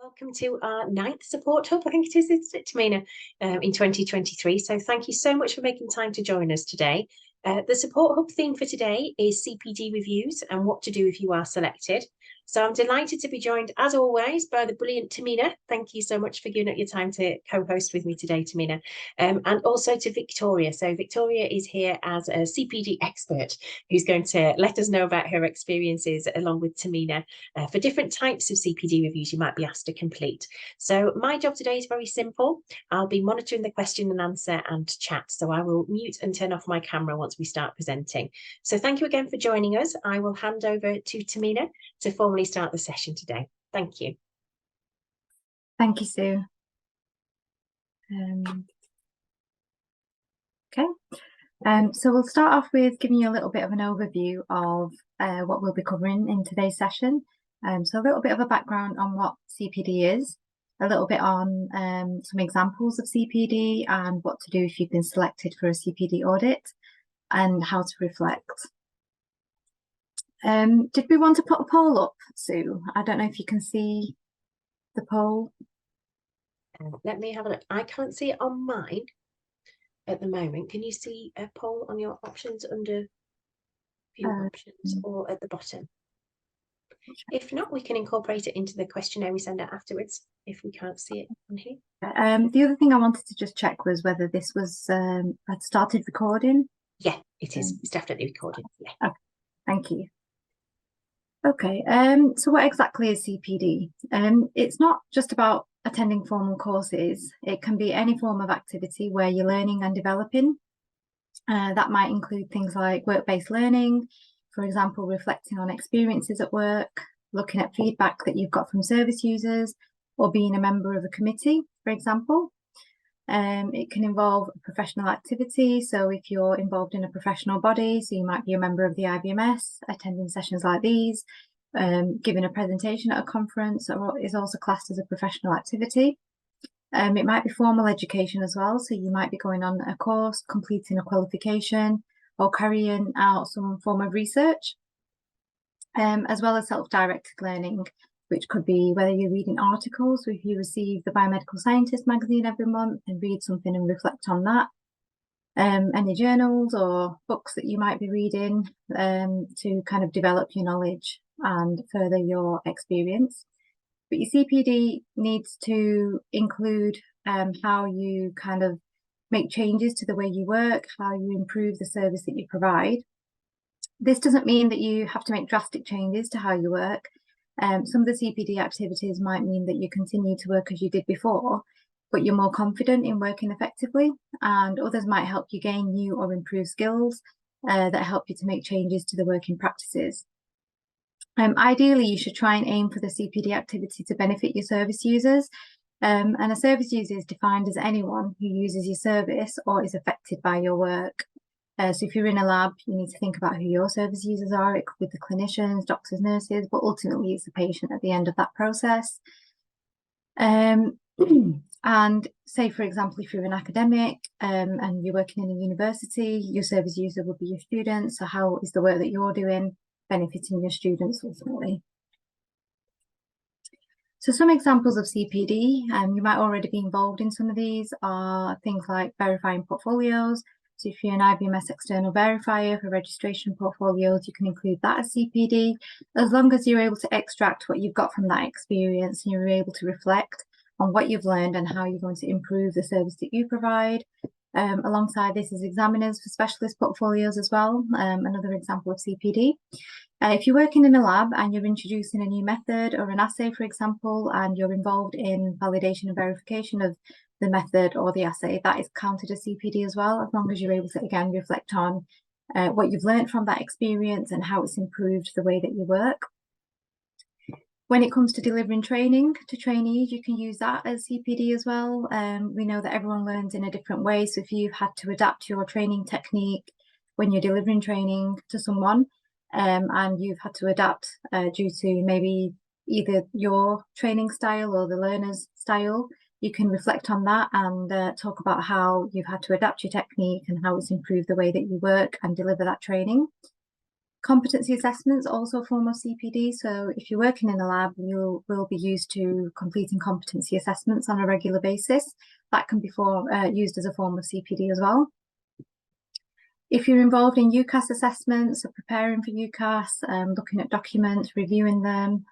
Welcome to our ninth support hub, I think it is, isn't it, Tahmina, in 2023. So thank you so much for making time to join us today. The support hub theme for today is CPD reviews and what to do if you are selected. So I'm delighted to be joined, as always, by the brilliant Tahmina. Thank you so much for giving up your time to co-host with me today, Tahmina. And also to Victoria. So Victoria is here as a CPD expert who's going to let us know about her experiences along with Tahmina for different types of CPD reviews you might be asked to complete. So my job today is very simple. I'll be monitoring the question and answer and chat. So I will mute and turn off my camera once we start presenting. So thank you again for joining us. I will hand over to Tahmina to formally start the session today. Thank you. Thank you, Sue. So we'll start off with giving you a little bit of an overview of what we'll be covering in today's session. So a little bit of a background on what CPD is, a little bit on some examples of CPD and what to do if you've been selected for a CPD audit, and how to reflect. Did we want to put a poll up, Sue? I don't know if you can see the poll. Let me have a look. I can't see it on mine at the moment. Can you see a poll on your options under view options or at the bottom? If not, we can incorporate it into the questionnaire we send out afterwards if we can't see it on here. The other thing I wanted to just check was whether this was had started recording. Yeah, it is. It's definitely recorded. Yeah. Okay, thank you. Okay, so what exactly is CPD? It's not just about attending formal courses. It can be any form of activity where you're learning and developing. That might include things like work-based learning, for example, reflecting on experiences at work, looking at feedback that you've got from service users, or being a member of a committee, for example. It can involve professional activity. So if you're involved in a professional body, so you might be a member of the IBMS, attending sessions like these, giving a presentation at a conference is also classed as a professional activity. It might be formal education as well. So you might be going on a course, completing a qualification, or carrying out some form of research, as well as self-directed learning, which could be whether you're reading articles, so if you receive the Biomedical Scientist magazine every month and read something and reflect on that, any journals or books that you might be reading to kind of develop your knowledge and further your experience. But your CPD needs to include how you kind of make changes to the way you work, how you improve the service that you provide. This doesn't mean that you have to make drastic changes to how you work. Some of the CPD activities might mean that you continue to work as you did before, but you're more confident in working effectively, and others might help you gain new or improved skills that help you to make changes to the working practices. Ideally, you should try and aim for the CPD activity to benefit your service users. And a service user is defined as anyone who uses your service or is affected by your work. So if you're in a lab, you need to think about who your service users are. It could be the clinicians, doctors, nurses, but ultimately it's the patient at the end of that process. And say, for example, if you're an academic and you're working in a university, your service user will be your students. So how is the work that you're doing benefiting your students ultimately? So some examples of CPD, you might already be involved in some of these, are things like verifying portfolios. So if you're an IBMS external verifier for registration portfolios, you can include that as CPD, as long as you're able to extract what you've got from that experience and you're able to reflect on what you've learned and how you're going to improve the service that you provide. Alongside this is examiners for specialist portfolios as well, another example of CPD. If you're working in a lab and you're introducing a new method or an assay, for example, and you're involved in validation and verification of the method or the assay, that is counted as CPD as well, as long as you're able to, again, reflect on what you've learned from that experience and how it's improved the way that you work. When it comes to delivering training to trainees, you can use that as CPD as well. We know that everyone learns in a different way. So if you've had to adapt your training technique when you're delivering training to someone, and you've had to adapt due to maybe either your training style or the learner's style, you can reflect on that and talk about how you've had to adapt your technique and how it's improved the way that you work and deliver that training. Competency assessments also a form of CPD. So if you're working in a lab, you will be used to completing competency assessments on a regular basis. That can be used as a form of CPD as well. If you're involved in UCAS assessments, so preparing for UCAS, looking at documents, reviewing them,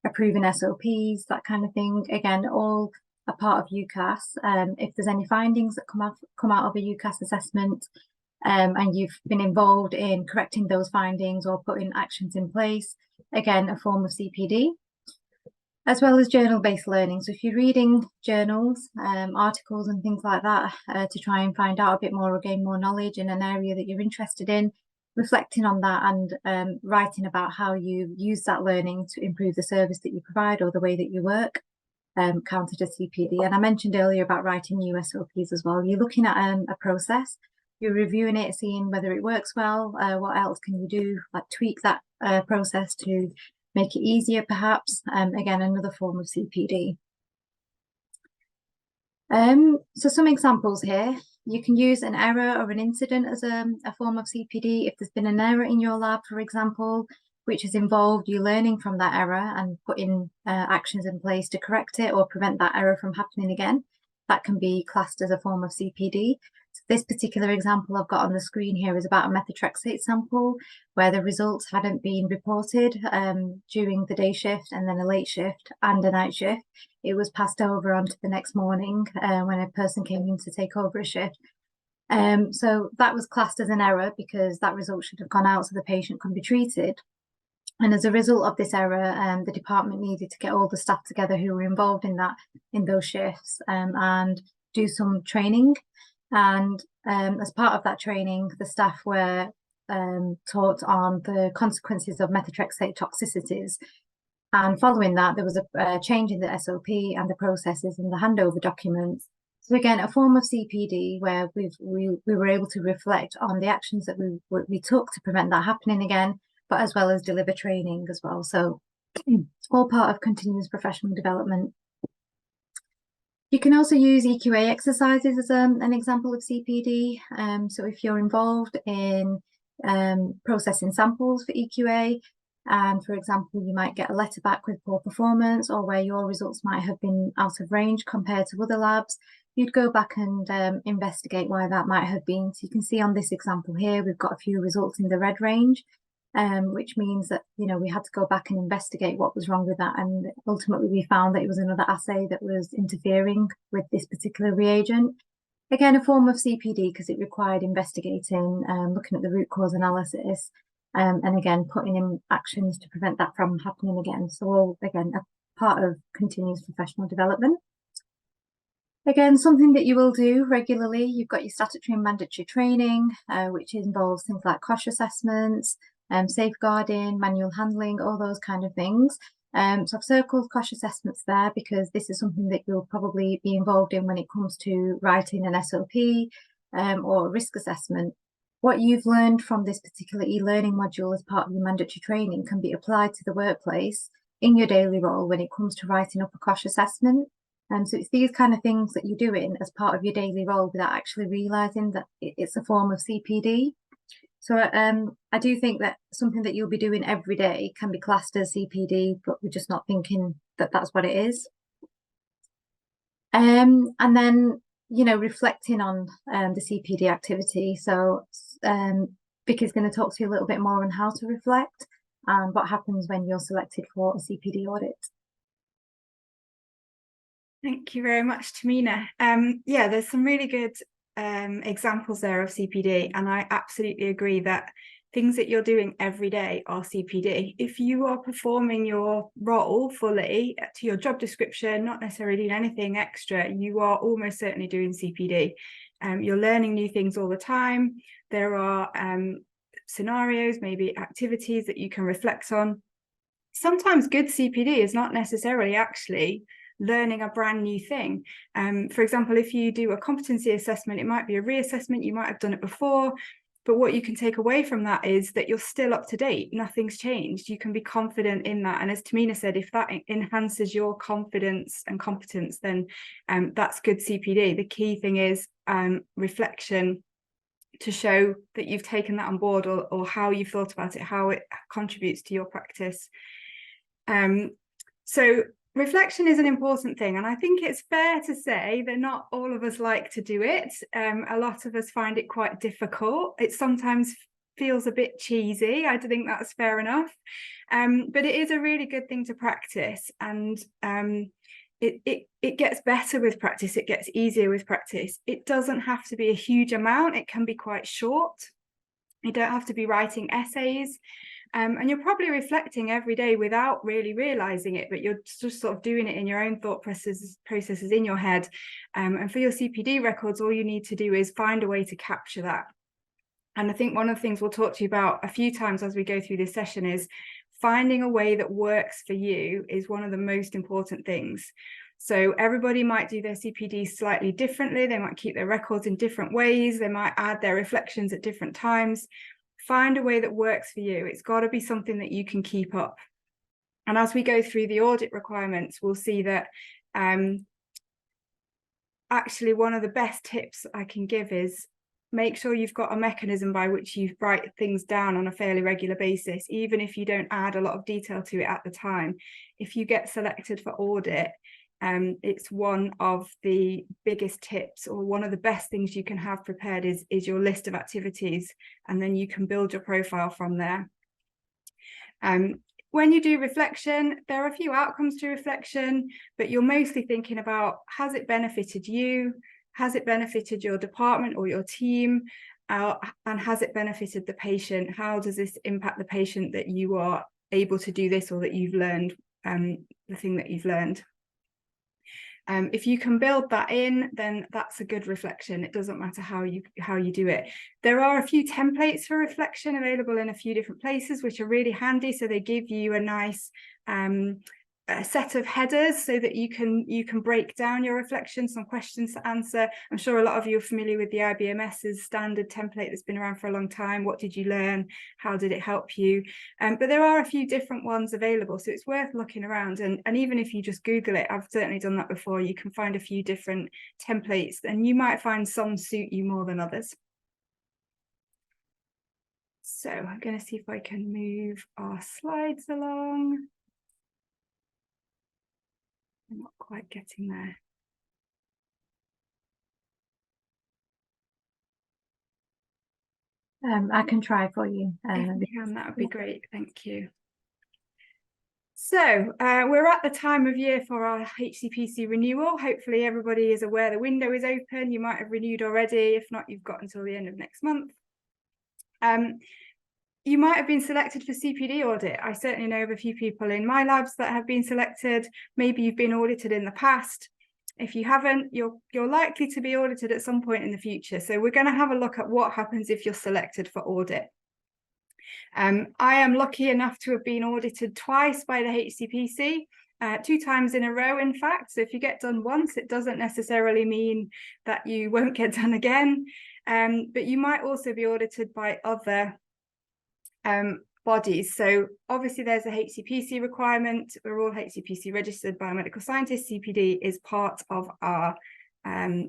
approving SOPs, that kind of thing, again, all a part of UCAS. If there's any findings that come out of a UCAS assessment, and you've been involved in correcting those findings or putting actions in place, again, a form of CPD, as well as journal-based learning. So if you're reading journals, articles and things like that to try and find out a bit more or gain more knowledge in an area that you're interested in, reflecting on that and writing about how you use that learning to improve the service that you provide or the way that you work, counted as CPD. And I mentioned earlier about writing new SOPs as well. You're looking at a process, you're reviewing it, seeing whether it works well, what else can you do, like tweak that process to make it easier perhaps. Again, another form of CPD. So some examples here. You can use an error or an incident as a form of CPD. If there's been an error in your lab, for example, which has involved you learning from that error and putting actions in place to correct it or prevent that error from happening again, that can be classed as a form of CPD. So this particular example I've got on the screen here is about a methotrexate sample where the results hadn't been reported during the day shift and then a late shift and a night shift. It was passed over onto the next morning when a person came in to take over a shift. So that was classed as an error because that result should have gone out so the patient can be treated. And as a result of this error, the department needed to get all the staff together who were involved in those shifts and do some training. And as part of that training, the staff were taught on the consequences of methotrexate toxicities. And following that, there was a change in the SOP and the processes and the handover documents. So again, a form of CPD where we were able to reflect on the actions that we took to prevent that happening again, but as well as deliver training as well. So all part of continuous professional development. You can also use EQA exercises as an example of CPD. So if you're involved in processing samples for EQA, and for example, you might get a letter back with poor performance or where your results might have been out of range compared to other labs, you'd go back and investigate why that might have been. So you can see on this example here, we've got a few results in the red range, which means that, you know, we had to go back and investigate what was wrong with that. And ultimately we found that it was another assay that was interfering with this particular reagent. Again, a form of CPD because it required investigating, looking at the root cause analysis, and again, putting in actions to prevent that from happening again. So all, again, a part of continuous professional development. Again, something that you will do regularly, you've got your statutory and mandatory training, which involves things like COSH assessments, safeguarding, manual handling, all those kind of things. So I've circled COSH assessments there because this is something that you'll probably be involved in when it comes to writing an SOP or a risk assessment. What you've learned from this particular e-learning module as part of your mandatory training can be applied to the workplace in your daily role when it comes to writing up a COSH assessment. So it's these kind of things that you're doing as part of your daily role without actually realising that it's a form of CPD. So I do think that something that you'll be doing every day can be classed as CPD, but we're just not thinking that that's what it is. And then, you know, reflecting on the CPD activity. So Vicky's going to talk to you a little bit more on how to reflect and what happens when you're selected for a CPD audit. Thank you very much, Tahmina. Yeah, there's some really good examples there of CPD, and I absolutely agree that things that you're doing every day are CPD. If you are performing your role fully to your job description, not necessarily doing anything extra, you are almost certainly doing CPD. You're learning new things all the time. There are scenarios, maybe activities that you can reflect on. Sometimes good CPD is not necessarily actually learning a brand new thing. For example, if you do a competency assessment, it might be a reassessment, you might have done it before, but what you can take away from that is that you're still up to date, nothing's changed, you can be confident in that. And as Tahmina said, if that enhances your confidence and competence, then that's good CPD. The key thing is reflection, to show that you've taken that on board, or how you've thought about it, how it contributes to your practice. So reflection is an important thing, and I think it's fair to say that not all of us like to do it. A lot of us find it quite difficult. It sometimes feels a bit cheesy. I think that's fair enough. But it is a really good thing to practice, and it gets better with practice. It gets easier with practice. It doesn't have to be a huge amount. It can be quite short. You don't have to be writing essays. And you're probably reflecting every day without really realizing it, but you're just sort of doing it in your own thought processes in your head. And for your CPD records, all you need to do is find a way to capture that. And I think one of the things we'll talk to you about a few times as we go through this session is finding a way that works for you is one of the most important things. So everybody might do their CPD slightly differently. They might keep their records in different ways. They might add their reflections at different times. Find a way that works for you. It's got to be something that you can keep up. And as we go through the audit requirements, we'll see that actually one of the best tips I can give is make sure you've got a mechanism by which you write things down on a fairly regular basis, even if you don't add a lot of detail to it at the time. If you get selected for audit, it's one of the biggest tips, or one of the best things you can have prepared is your list of activities, and then you can build your profile from there. When you do reflection, there are a few outcomes to reflection, but you're mostly thinking about, has it benefited you? Has it benefited your department or your team? And has it benefited the patient? How does this impact the patient that you are able to do this, or that you've learned the thing that you've learned? If you can build that in, then that's a good reflection. It doesn't matter how you do it. There are a few templates for reflection available in a few different places, which are really handy. So they give you a nice a set of headers so that you can break down your reflections, some questions to answer. I'm sure a lot of you are familiar with the IBMS's standard template that's been around for a long time. What did you learn? How did it help you? But there are a few different ones available, so it's worth looking around. And even if you just Google it, I've certainly done that before, you can find a few different templates, and you might find some suit you more than others. So I'm going to see if I can move our slides along. I'm not quite getting there. I can try for you. If you can, that would be great. Thank you. So we're at the time of year for our HCPC renewal. Hopefully everybody is aware the window is open. You might have renewed already. If not, you've got until the end of next month. You might have been selected for CPD audit. I certainly know of a few people in my labs that have been selected. Maybe you've been audited in the past. If you haven't, you're likely to be audited at some point in the future. So we're going to have a look at what happens if you're selected for audit. I am lucky enough to have been audited twice by the HCPC, 2 times in a row, in fact. So if you get done once, it doesn't necessarily mean that you won't get done again. But you might also be audited by other bodies. So obviously there's a HCPC requirement. We're all HCPC registered biomedical scientists. CPD is part of our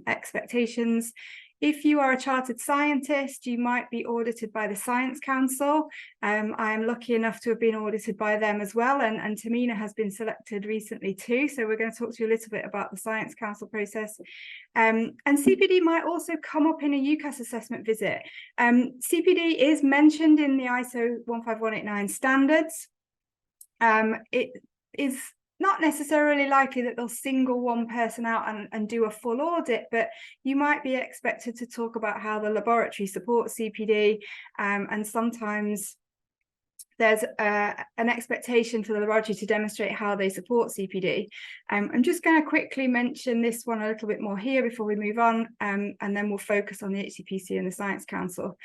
expectations. If you are a chartered scientist, you might be audited by the Science Council. I am lucky enough to have been audited by them as well, and Tahmina has been selected recently too. So we're going to talk to you a little bit about the Science Council process. And CPD might also come up in a UCAS assessment visit. CPD is mentioned in the ISO 15189 standards. It is not necessarily likely that they'll single one person out and do a full audit, but you might be expected to talk about how the laboratory supports CPD, and sometimes there's an expectation for the laboratory to demonstrate how they support CPD. I'm just going to quickly mention this one a little bit more here before we move on, and then we'll focus on the HCPC and the Science Council.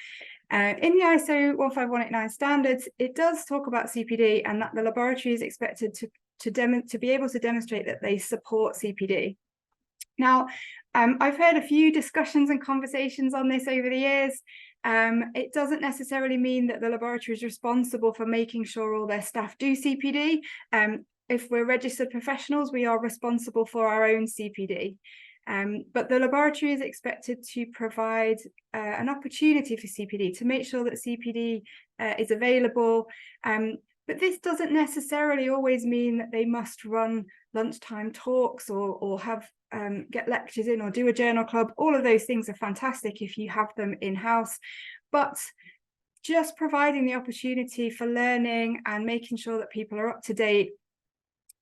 In the ISO 15189 standards, it does talk about CPD and that the laboratory is expected to be able to demonstrate that they support CPD. Now, I've heard a few discussions and conversations on this over the years. It doesn't necessarily mean that the laboratory is responsible for making sure all their staff do CPD. If we're registered professionals, we are responsible for our own CPD. But the laboratory is expected to provide an opportunity for CPD to make sure that CPD is available. But this doesn't necessarily always mean that they must run lunchtime talks or have get lectures in or do a journal club. All of those things are fantastic if you have them in-house. But just providing the opportunity for learning and making sure that people are up to date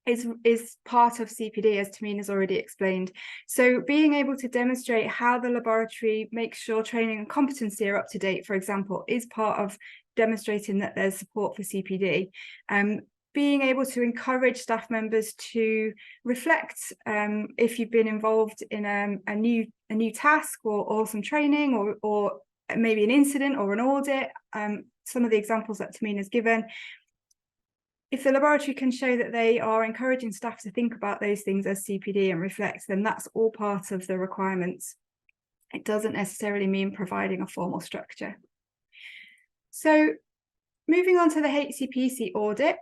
is part of CPD, as Tahmina has already explained. So being able to demonstrate how the laboratory makes sure training and competency are up to date, for example, is part of demonstrating that there's support for CPD. Being able to encourage staff members to reflect if you've been involved in a new task or some training or maybe an incident or an audit, some of the examples that Tahmina has given. If the laboratory can show that they are encouraging staff to think about those things as CPD and reflect, then that's all part of the requirements. It doesn't necessarily mean providing a formal structure. So moving on to the HCPC audit.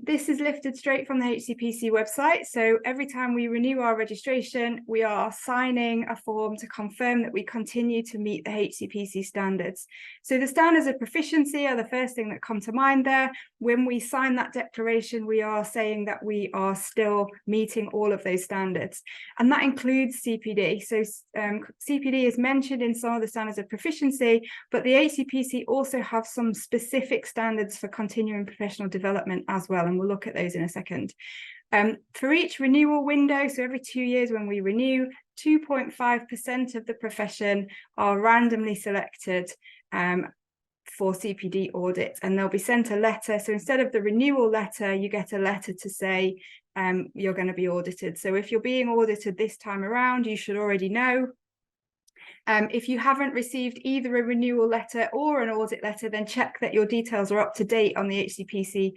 This is lifted straight from the HCPC website. So every time we renew our registration, we are signing a form to confirm that we continue to meet the HCPC standards. So the standards of proficiency are the first thing that come to mind there. When we sign that declaration, we are saying that we are still meeting all of those standards. And that includes CPD. So CPD is mentioned in some of the standards of proficiency, but the HCPC also have some specific standards for continuing professional development as well, and we'll look at those in a second. For each renewal window, so every 2 years when we renew, 2.5% of the profession are randomly selected for CPD audits, and they'll be sent a letter. So instead of the renewal letter, you get a letter to say you're going to be audited. So if you're being audited this time around, you should already know. If you haven't received either a renewal letter or an audit letter, then check that your details are up to date on the HCPC,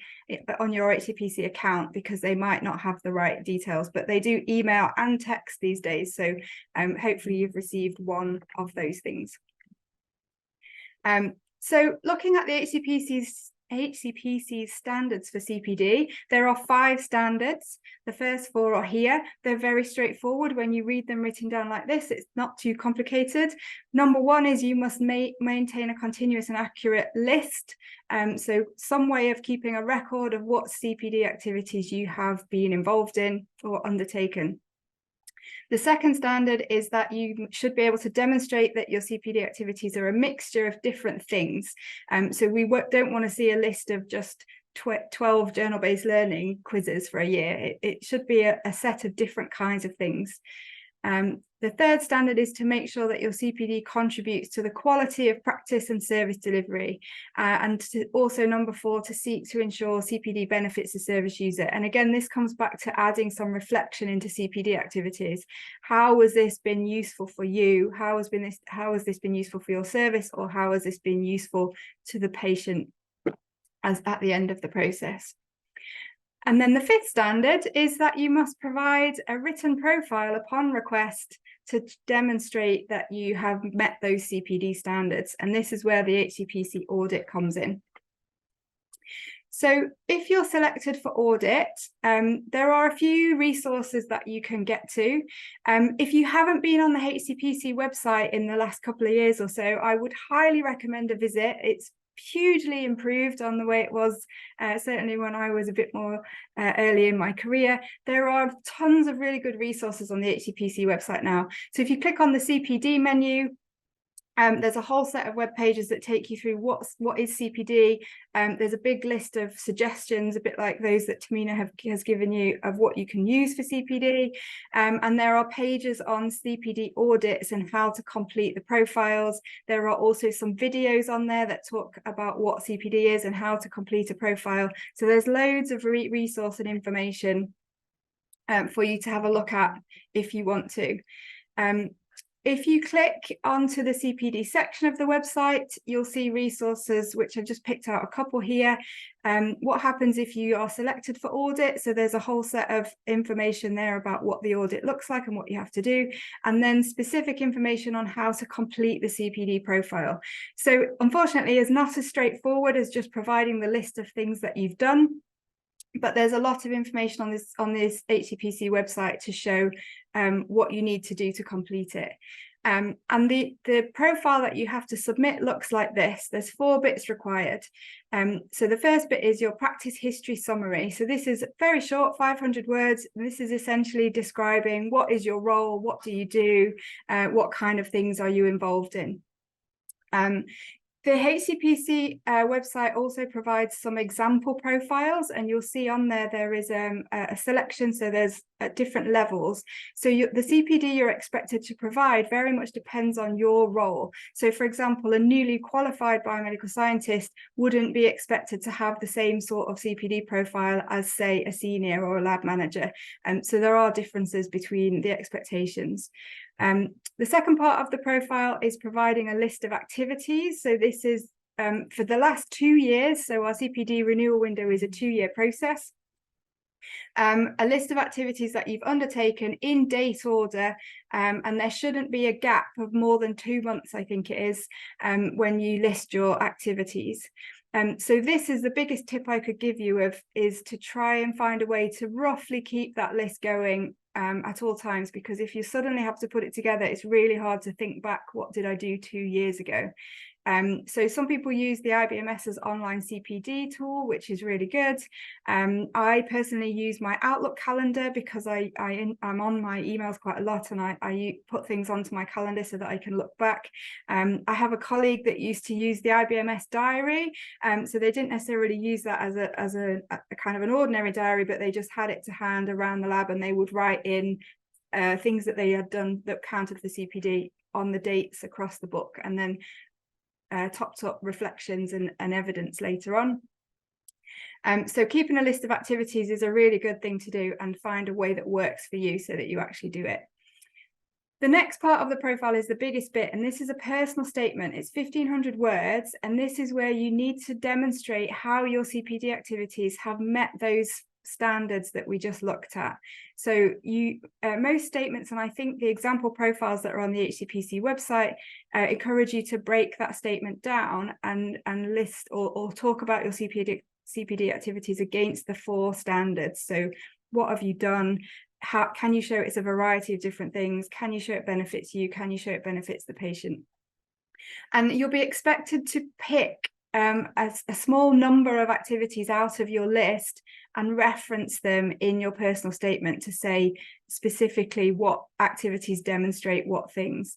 on your HCPC account, because they might not have the right details, but they do email and text these days. So hopefully you've received one of those things. So looking at the HCPC's standards for CPD, there are 5 standards. The first 4 are here. They're very straightforward. When you read them written down like this, it's not too complicated. Number 1 is you must maintain a continuous and accurate list. So some way of keeping a record of what CPD activities you have been involved in or undertaken. The second standard is that you should be able to demonstrate that your CPD activities are a mixture of different things. So we don't want to see a list of just 12 journal-based learning quizzes for a year. It should be a set of different kinds of things. The third standard is to make sure that your CPD contributes to the quality of practice and service delivery. And also number 4, to seek to ensure CPD benefits the service user. And again, this comes back to adding some reflection into CPD activities. How has this been useful for you? How has this been useful for your service? Or how has this been useful to the patient at the end of the process? And then the 5th standard is that you must provide a written profile upon request to demonstrate that you have met those CPD standards. And this is where the HCPC audit comes in. So if you're selected for audit, there are a few resources that you can get to. If you haven't been on the HCPC website in the last couple of years or so, I would highly recommend a visit. It's hugely improved on the way it was certainly when I was a bit more early in my career. There are tons of really good resources on the HCPC website now. So if you click on the CPD menu, there's a whole set of web pages that take you through what is CPD. There's a big list of suggestions, a bit like those that Tahmina has given you, of what you can use for CPD. And there are pages on CPD audits and how to complete the profiles. There are also some videos on there that talk about what CPD is and how to complete a profile. So there's loads of resource and information for you to have a look at if you want to. If you click onto the CPD section of the website, you'll see resources, which I've just picked out a couple here. What happens if you are selected for audit? So there's a whole set of information there about what the audit looks like and what you have to do, and then specific information on how to complete the CPD profile. So unfortunately, it's not as straightforward as just providing the list of things that you've done. but there's a lot of information on this HCPC website to show what you need to do to complete it. And the profile that you have to submit looks like this. There's 4 bits required. So the first bit is your practice history summary. So this is very short, 500 words. This is essentially describing what is your role, what do you do, what kind of things are you involved in. The HCPC website also provides some example profiles, and you'll see on there is a selection, so there's different levels. So the CPD you're expected to provide very much depends on your role. So for example, a newly qualified biomedical scientist wouldn't be expected to have the same sort of CPD profile as, say, a senior or a lab manager. So there are differences between the expectations. The second part of the profile is providing a list of activities. So this is for the last 2 years. So our CPD renewal window is a 2-year process. A list of activities that you've undertaken in date order, and there shouldn't be a gap of more than 2 months, I think it is, when you list your activities. So this is the biggest tip I could give you is to try and find a way to roughly keep that list going at all times, because if you suddenly have to put it together, it's really hard to think back, what did I do 2 years ago? So some people use the IBMS's online CPD tool, which is really good. I personally use my Outlook calendar because I'm on my emails quite a lot, and I put things onto my calendar so that I can look back. I have a colleague that used to use the IBMS diary, so they didn't necessarily use that as a kind of an ordinary diary, but they just had it to hand around the lab, and they would write in things that they had done that counted for CPD on the dates across the book, and then topped up reflections and evidence later on. So keeping a list of activities is a really good thing to do, and find a way that works for you so that you actually do it. The next part of the profile is the biggest bit, and this is a personal statement. It's 1,500 words, and this is where you need to demonstrate how your CPD activities have met those standards that we just looked at. So most statements, and I think the example profiles that are on the HCPC website encourage you to break that statement down and list or talk about your CPD activities against the 4 standards. So what have you done? How can you show it's a variety of different things? Can you show it benefits you? Can you show it benefits the patient? And you'll be expected to pick a small number of activities out of your list and reference them in your personal statement to say specifically what activities demonstrate what things.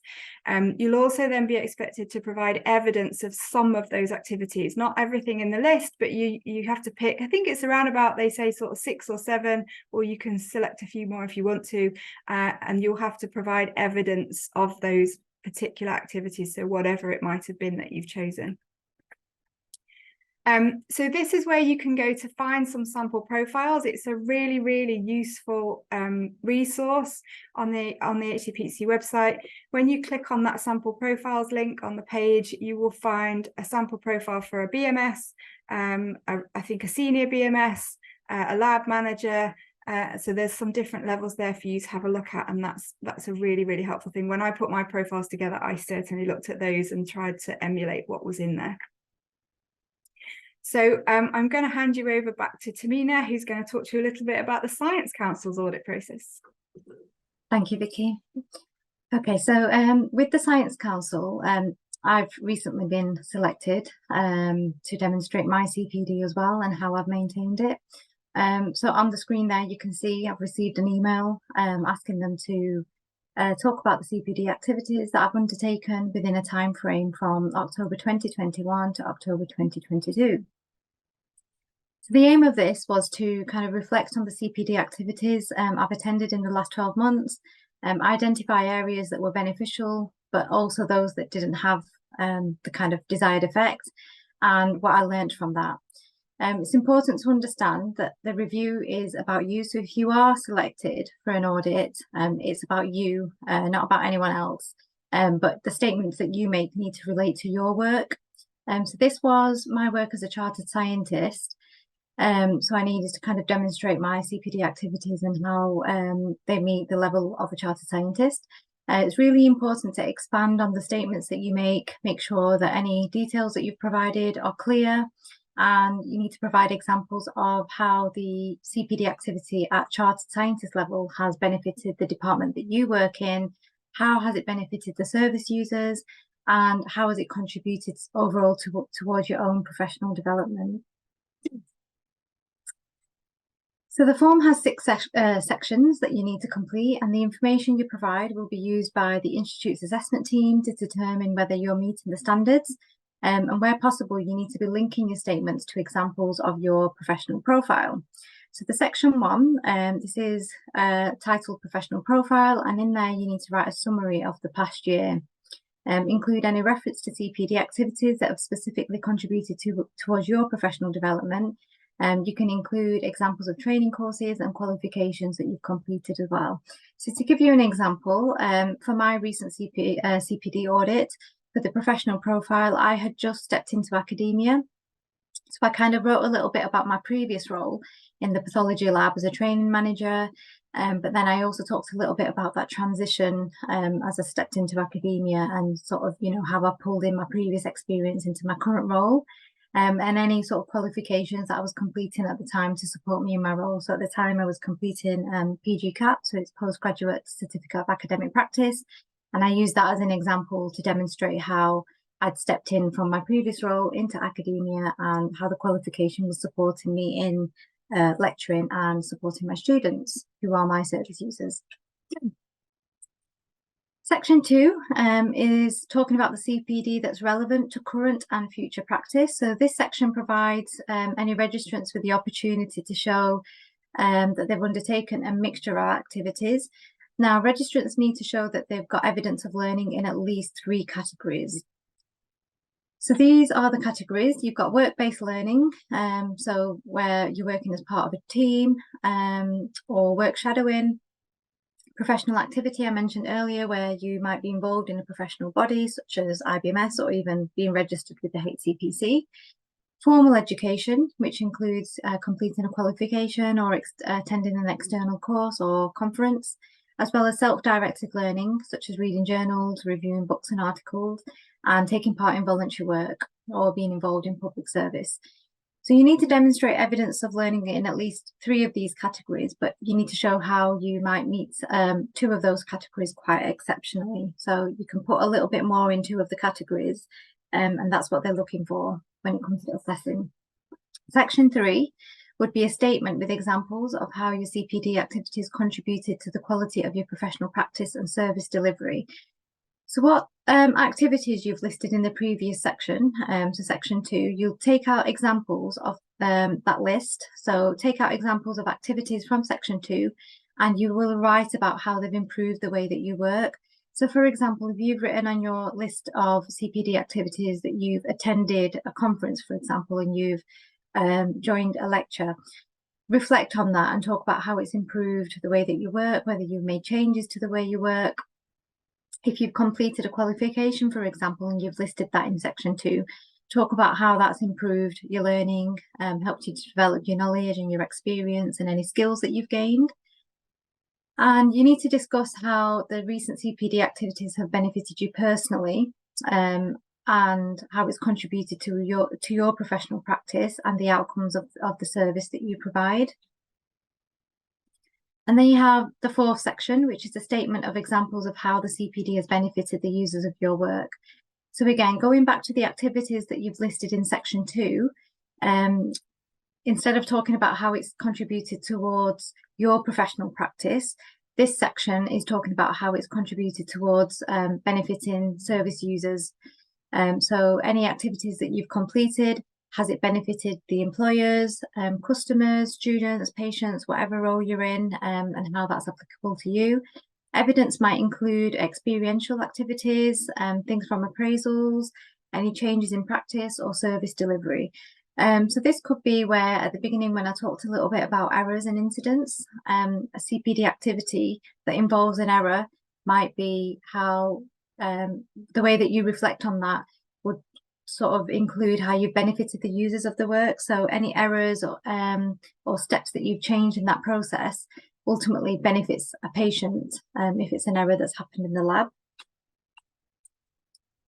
You'll also then be expected to provide evidence of some of those activities, not everything in the list, but you have to pick, I think it's around about, they say sort of 6 or 7, or you can select a few more if you want to, and you'll have to provide evidence of those particular activities, so whatever it might have been that you've chosen. So this is where you can go to find some sample profiles. It's a really, really useful resource on the HCPC website. When you click on that sample profiles link on the page, you will find a sample profile for a BMS, I think a senior BMS, a lab manager. So there's some different levels there for you to have a look at, and that's a really, really helpful thing. When I put my profiles together, I certainly looked at those and tried to emulate what was in there. So I'm going to hand you over back to Tahmina, who's going to talk to you a little bit about the Science Council's audit process. Thank you, Vicky. Okay, so with the Science Council, I've recently been selected to demonstrate my CPD as well and how I've maintained it. So on the screen there, you can see I've received an email asking them to talk about the CPD activities that I've undertaken within a time frame from October 2021 to October 2022. So the aim of this was to kind of reflect on the CPD activities I've attended in the last 12 months, identify areas that were beneficial, but also those that didn't have the kind of desired effect, and what I learned from that. It's important to understand that the review is about you. So if you are selected for an audit, it's about you, not about anyone else. But the statements that you make need to relate to your work. So this was my work as a chartered scientist. So I needed to kind of demonstrate my CPD activities and how they meet the level of a chartered scientist. It's really important to expand on the statements that you make sure that any details that you've provided are clear, and you need to provide examples of how the CPD activity at chartered scientist level has benefited the department that you work in, how has it benefited the service users, and how has it contributed overall towards your own professional development. So the form has 6 sections that you need to complete, and the information you provide will be used by the Institute's assessment team to determine whether you're meeting the standards. And where possible, you need to be linking your statements to examples of your professional profile. So the section 1, this is titled Professional Profile, and in there you need to write a summary of the past year. Include any reference to CPD activities that have specifically contributed towards your professional development. You can include examples of training courses and qualifications that you've completed as well. So to give you an example, for my recent CPD audit, for the professional profile, I had just stepped into academia. So I kind of wrote a little bit about my previous role in the pathology lab as a training manager. But then I also talked a little bit about that transition as I stepped into academia, and sort of, you know, how I pulled in my previous experience into my current role. And any sort of qualifications that I was completing at the time to support me in my role. So at the time I was completing PGCAP, so it's Postgraduate Certificate of Academic Practice. And I used that as an example to demonstrate how I'd stepped in from my previous role into academia and how the qualification was supporting me in lecturing and supporting my students who are my service users. Section 2 is talking about the CPD that's relevant to current and future practice. So this section provides any registrants with the opportunity to show that they've undertaken a mixture of activities. Now, registrants need to show that they've got evidence of learning in at least 3 categories. So these are the categories. You've got work-based learning, so where you're working as part of a team, or work shadowing. Professional activity I mentioned earlier, where you might be involved in a professional body such as IBMS, or even being registered with the HCPC. Formal education, which includes completing a qualification or attending an external course or conference, as well as self-directed learning, such as reading journals, reviewing books and articles, and taking part in voluntary work or being involved in public service. So you need to demonstrate evidence of learning in at least 3 of these categories, but you need to show how you might meet 2 of those categories quite exceptionally. So you can put a little bit more in 2 of the categories, and that's what they're looking for when it comes to assessing. Section 3 would be a statement with examples of how your CPD activities contributed to the quality of your professional practice and service delivery. So what activities you've listed in the previous section, so section 2, you'll take out examples of that list. So take out examples of activities from section 2, and you will write about how they've improved the way that you work. So for example, if you've written on your list of CPD activities that you've attended a conference, for example, and you've joined a lecture, reflect on that and talk about how it's improved the way that you work, whether you've made changes to the way you work. If you've completed a qualification, for example, and you've listed that in section 2, talk about how that's improved your learning, helped you to develop your knowledge and your experience and any skills that you've gained. And you need to discuss how the recent CPD activities have benefited you personally, and how it's contributed to your professional practice and the outcomes of the service that you provide. And then you have the 4th section, which is a statement of examples of how the CPD has benefited the users of your work. So again, going back to the activities that you've listed in section 2, instead of talking about how it's contributed towards your professional practice, this section is talking about how it's contributed towards benefiting service users. So any activities that you've completed, has it benefited the employers, customers, students, patients, whatever role you're in, and how that's applicable to you? Evidence might include experiential activities, things from appraisals, any changes in practice or service delivery. So this could be where at the beginning, when I talked a little bit about errors and incidents, a CPD activity that involves an error might be how the way that you reflect on that would sort of include how you've benefited the users of the work. So any errors or steps that you've changed in that process ultimately benefits a patient if it's an error that's happened in the lab.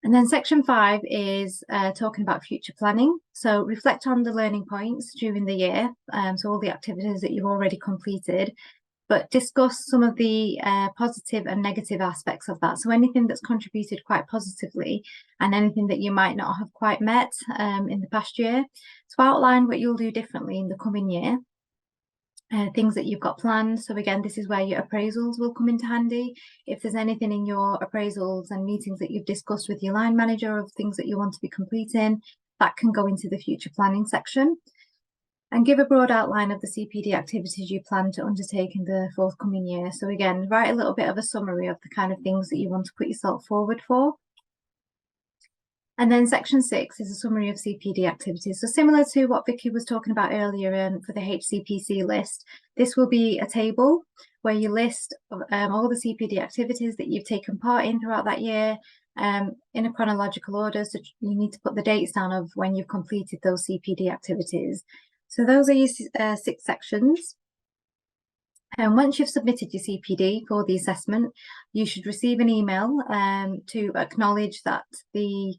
And then section 5 is talking about future planning. So reflect on the learning points during the year, so all the activities that you've already completed, but discuss some of the positive and negative aspects of that. So anything that's contributed quite positively and anything that you might not have quite met in the past year. So outline what you'll do differently in the coming year. Things that you've got planned. So again, this is where your appraisals will come into handy. If there's anything in your appraisals and meetings that you've discussed with your line manager of things that you want to be completing, that can go into the future planning section. And give a broad outline of the CPD activities you plan to undertake in the forthcoming year. So again, write a little bit of a summary of the kind of things that you want to put yourself forward for. And then section 6 is a summary of CPD activities. So similar to what Vicky was talking about earlier for the HCPC list, this will be a table where you list all the CPD activities that you've taken part in throughout that year in a chronological order. So you need to put the dates down of when you've completed those CPD activities. So those are your 6 sections. And once you've submitted your CPD for the assessment, you should receive an email to acknowledge that the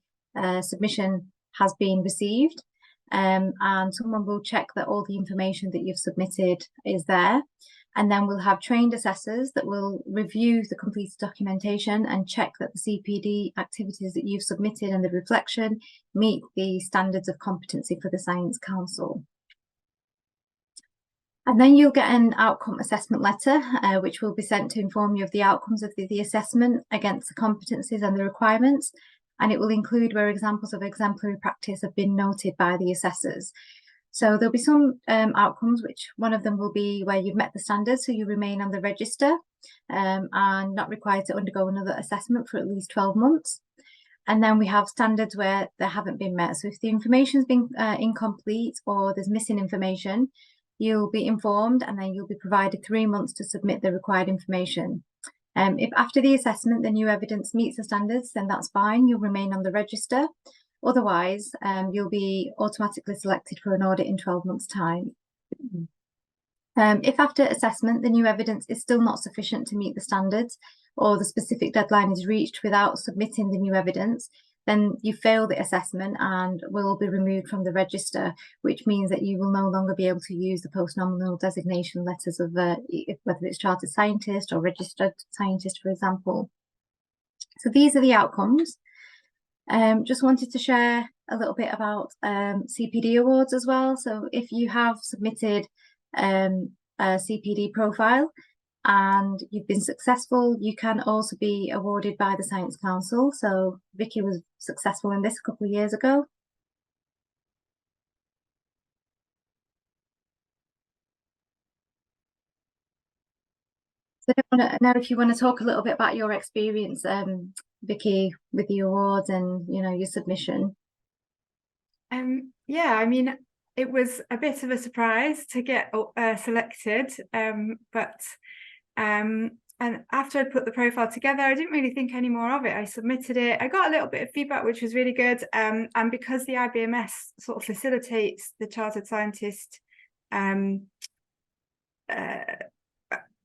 submission has been received, and someone will check that all the information that you've submitted is there, and then we'll have trained assessors that will review the completed documentation and check that the CPD activities that you've submitted and the reflection meet the standards of competency for the Science Council. And then you'll get an outcome assessment letter, which will be sent to inform you of the outcomes of the assessment against the competencies and the requirements. And it will include where examples of exemplary practice have been noted by the assessors. So there'll be some outcomes, which one of them will be where you've met the standards, so you remain on the register and not required to undergo another assessment for at least 12 months. And then we have standards where they haven't been met. So if the information's been incomplete or there's missing information, you'll be informed and then you'll be provided 3 months to submit the required information. If after the assessment the new evidence meets the standards, then that's fine, you'll remain on the register. Otherwise, you'll be automatically selected for an audit in 12 months' time. If after assessment the new evidence is still not sufficient to meet the standards or the specific deadline is reached without submitting the new evidence, then you fail the assessment and will be removed from the register, which means that you will no longer be able to use the post-nominal designation letters of whether it's chartered scientist or registered scientist, for example. So these are the outcomes. Just wanted to share a little bit about CPD awards as well. So if you have submitted a CPD profile and you've been successful, you can also be awarded by the Science Council. So Vicky was successful in this a couple of years ago. So I want to know if you want to talk a little bit about your experience, Vicky, with the awards and your submission. Yeah, I mean, it was a bit of a surprise to get selected, and after I put the profile together, I didn't really think any more of it. I submitted it. I got a little bit of feedback, which was really good. And because the IBMS sort of facilitates the Chartered Scientist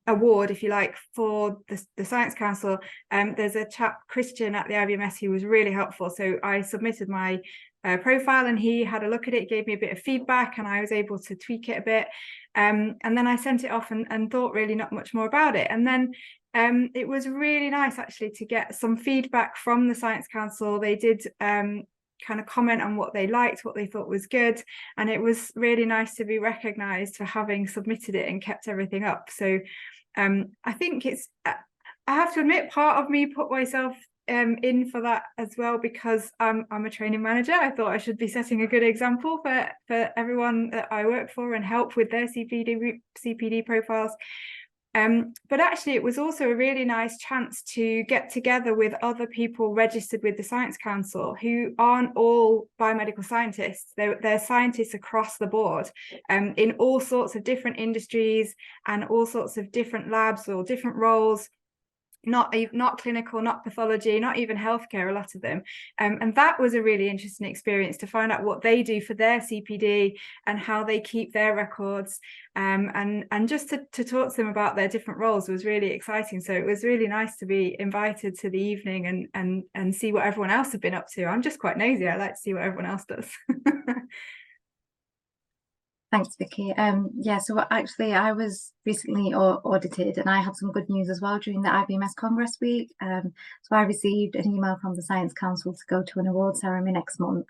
award, if you like, for the Science Council, there's a chap, Christian, at the IBMS who was really helpful. So I submitted my profile and he had a look at it, gave me a bit of feedback, and I was able to tweak it a bit. And then I sent it off and thought really not much more about it. And then it was really nice actually to get some feedback from the Science Council. They did kind of comment on what they liked, what they thought was good. And it was really nice to be recognised for having submitted it and kept everything up. So I think it's, I have to admit, part of me put myself in for that as well, because I'm a training manager. I thought I should be setting a good example for everyone that I work for and help with their CPD profiles. But actually it was also a really nice chance to get together with other people registered with the Science Council who aren't all biomedical scientists. They're scientists across the board, in all sorts of different industries and all sorts of different labs or different roles. not clinical, not pathology, not even healthcare, a lot of them. And that was a really interesting experience to find out what they do for their CPD and how they keep their records. And just to talk to them about their different roles was really exciting. So it was really nice to be invited to the evening and see what everyone else had been up to. I'm just quite nosy. I like to see what everyone else does. Thanks, Vicky. Yeah, so actually I was recently audited, and I had some good news as well during the IBMS Congress week. So I received an email from the Science Council to go to an award ceremony next month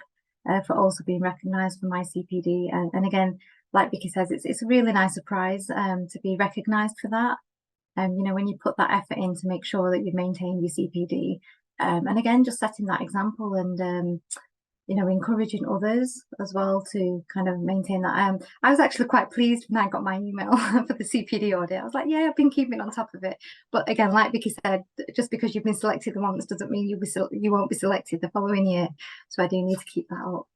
for also being recognised for my CPD. And again, like Vicky says, it's a really nice surprise to be recognised for that. You know, when you put that effort in to make sure that you've maintained your CPD. And again, just setting that example and you know, encouraging others as well to kind of maintain that. I was actually quite pleased when I got my email for the CPD audit. I was like, yeah, I've been keeping on top of it. But again, like Vicky said, just because you've been selected once doesn't mean you won't be selected the following year. So I do need to keep that up.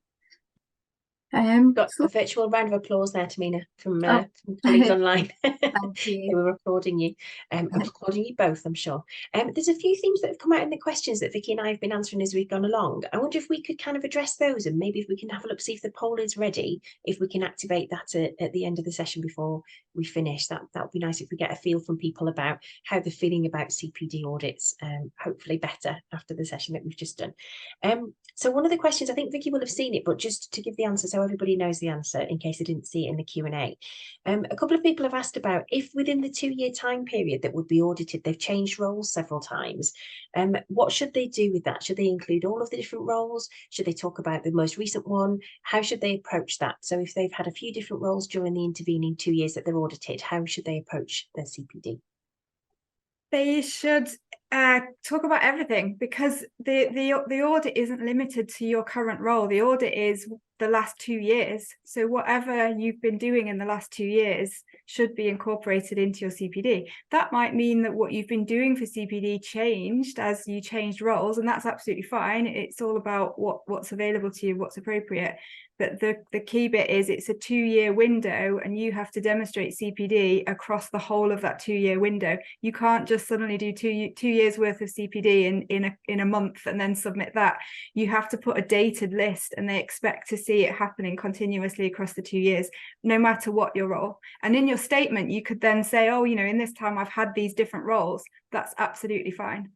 Got a virtual round of applause there, Tahmina, from Oh. colleagues online. Thank you. They were applauding you. I'm applauding you both, I'm sure. There's a few things that have come out in the questions that Vicky and I have been answering as we've gone along. I wonder if we could kind of address those, and maybe if we can have a look, see if the poll is ready, if we can activate that at the end of the session before we finish. That would be nice if we get a feel from people about how they're feeling about CPD audits, hopefully better after the session that we've just done. So one of the questions, I think Vicky will have seen it, but just to give the answer so everybody knows the answer in case they didn't see it in the Q&A. A couple of people have asked about if within the 2-year time period that would be audited, they've changed roles several times. What should they do with that? Should they include all of the different roles? Should they talk about the most recent one? How should they approach that? So if they've had a few different roles during the intervening 2 years that they're audited, how should they approach their CPD? They should talk about everything, because the audit isn't limited to your current role. The audit is the last 2 years. So whatever you've been doing in the last 2 years should be incorporated into your CPD. That might mean that what you've been doing for CPD changed as you changed roles, and that's absolutely fine. It's all about what's available to you, what's appropriate. But the key bit is it's a 2-year window, and you have to demonstrate CPD across the whole of that 2-year window. You can't just suddenly do two years worth of CPD in a month and then submit that. You have to put a dated list, and they expect to see it happening continuously across the 2 years, no matter what your role. And in your statement, you could then say, oh, you know, in this time I've had these different roles. That's absolutely fine.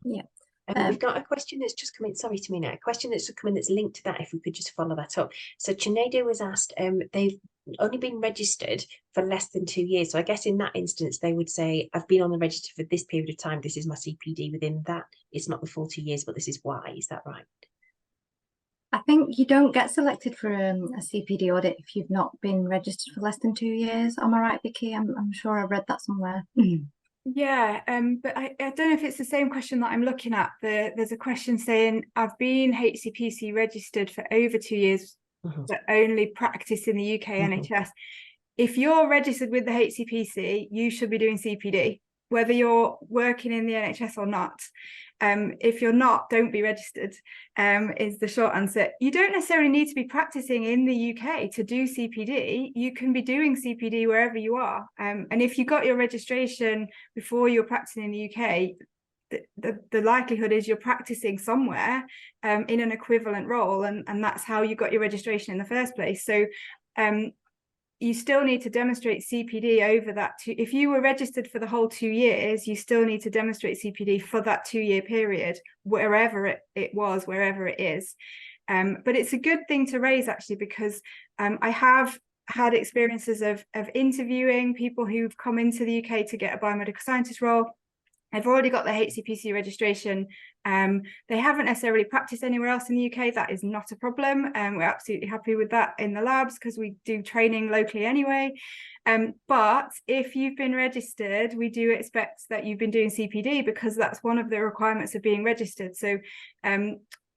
Yeah. We've got a question that's just come in. Sorry, Tahmina, a question that's come in that's linked to that. If we could just follow that up. So Chinedu was asked, they've only been registered for less than 2 years. So I guess in that instance, they would say, I've been on the register for this period of time. This is my CPD within that. It's not the full 2 years, but this is why. Is that right? I think you don't get selected for a CPD audit if you've not been registered for less than 2 years. Am I right, Vicky? I'm sure I read that somewhere. Yeah, but I don't know if it's the same question that I'm looking at. There's a question saying, I've been HCPC registered for over 2 years, but only practice in the UK NHS. If you're registered with the HCPC, you should be doing CPD, whether you're working in the NHS or not. If you're not, don't be registered, is the short answer. You don't necessarily need to be practicing in the UK to do CPD. You can be doing CPD wherever you are. And if you got your registration before you're practicing in the UK, the likelihood is you're practicing somewhere in an equivalent role, and that's how you got your registration in the first place. So you still need to demonstrate CPD over that. If you were registered for the whole 2 years, you still need to demonstrate CPD for that 2-year period, wherever it is. But it's a good thing to raise, actually, because I have had experiences of interviewing people who've come into the UK to get a biomedical scientist role. They've already got their HCPC registration. They haven't necessarily practiced anywhere else in the UK. That is not a problem. We're absolutely happy with that in the labs because we do training locally anyway. But if you've been registered, we do expect that you've been doing CPD, because that's one of the requirements of being registered. So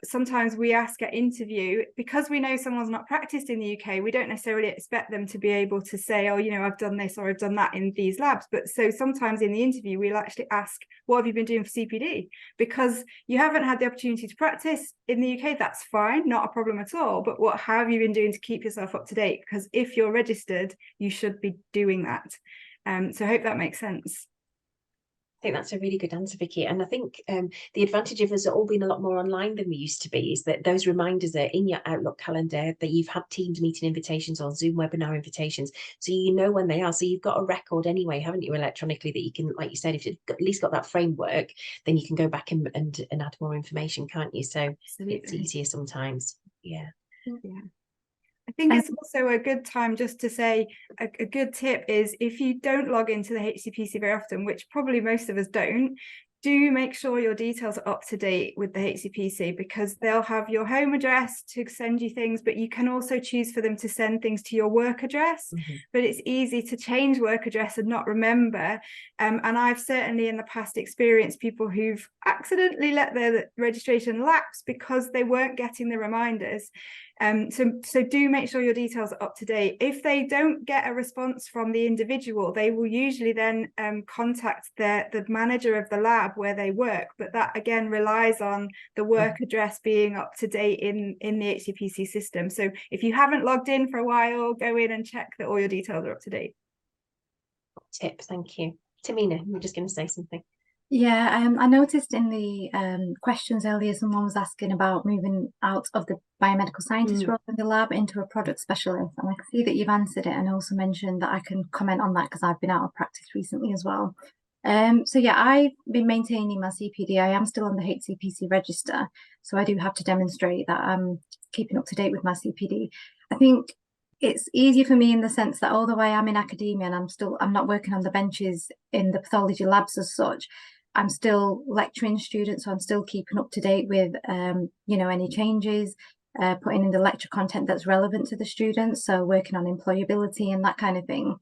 sometimes we ask at interview, because we know someone's not practiced in the UK, we don't necessarily expect them to be able to say, oh, you know, I've done this or I've done that in these labs. But so sometimes in the interview, we'll actually ask, what have you been doing for CPD? Because you haven't had the opportunity to practice in the UK, that's fine, not a problem at all. But what have you been doing to keep yourself up to date? Because if you're registered, you should be doing that. So I hope that makes sense. I think that's a really good answer, Vicky. And I think the advantage of us all being a lot more online than we used to be is that those reminders are in your Outlook calendar, that you've had Teams meeting invitations or Zoom webinar invitations. So you know when they are. So you've got a record anyway, haven't you, electronically, that you can, like you said, if you've at least got that framework, then you can go back and add more information, can't you? So Absolutely. It's easier sometimes. Yeah. Yeah. I think it's also a good time just to say a good tip is, if you don't log into the HCPC very often, which probably most of us don't, do make sure your details are up to date with the HCPC, because they'll have your home address to send you things, but you can also choose for them to send things to your work address. But it's easy to change work address and not remember. And I've certainly in the past experienced people who've accidentally let their registration lapse because they weren't getting the reminders. So do make sure your details are up to date. If they don't get a response from the individual, they will usually then contact the manager of the lab where they work. But that again relies on the work address being up to date in the HCPC system. So if you haven't logged in for a while, go in and check that all your details are up to date. Tip, thank you. Tahmina, you were just going to say something. Yeah, I noticed in the questions earlier, someone was asking about moving out of the biomedical scientist role in the lab into a product specialist. And I can see that you've answered it and also mentioned that I can comment on that because I've been out of practice recently as well. So yeah, I've been maintaining my CPD. I am still on the HCPC register, so I do have to demonstrate that I'm keeping up to date with my CPD. I think it's easier for me in the sense that although I am in academia and I'm not working on the benches in the pathology labs as such, I'm still lecturing students, so I'm still keeping up to date with, any changes, putting in the lecture content that's relevant to the students, so working on employability and that kind of thing.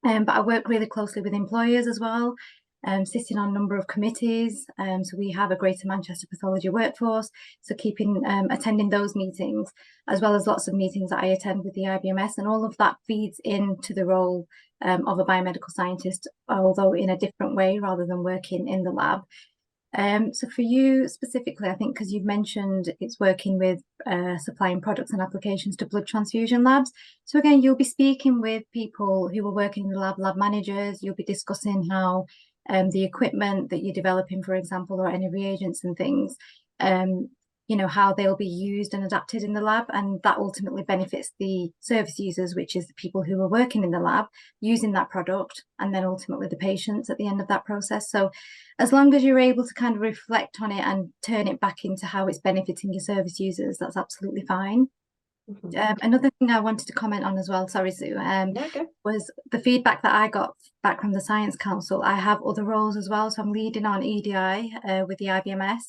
But I work really closely with employers as well, sitting on a number of committees. So we have a Greater Manchester Pathology Workforce, so attending those meetings, as well as lots of meetings that I attend with the IBMS, and all of that feeds into the role of a biomedical scientist, although in a different way rather than working in the lab. So for you specifically, I think because you've mentioned it's working with supplying products and applications to blood transfusion labs. So again, you'll be speaking with people who are working in the lab managers. You'll be discussing how the equipment that you're developing, for example, or any reagents and things, how they'll be used and adapted in the lab, and that ultimately benefits the service users, which is the people who are working in the lab using that product, and then ultimately the patients at the end of that process. So as long as you're able to kind of reflect on it and turn it back into how it's benefiting your service users, that's absolutely fine. Another thing I wanted to comment on as well, sorry Sue, was the feedback that I got back from the Science Council. I have other roles as well, so I'm leading on EDI with the IBMS,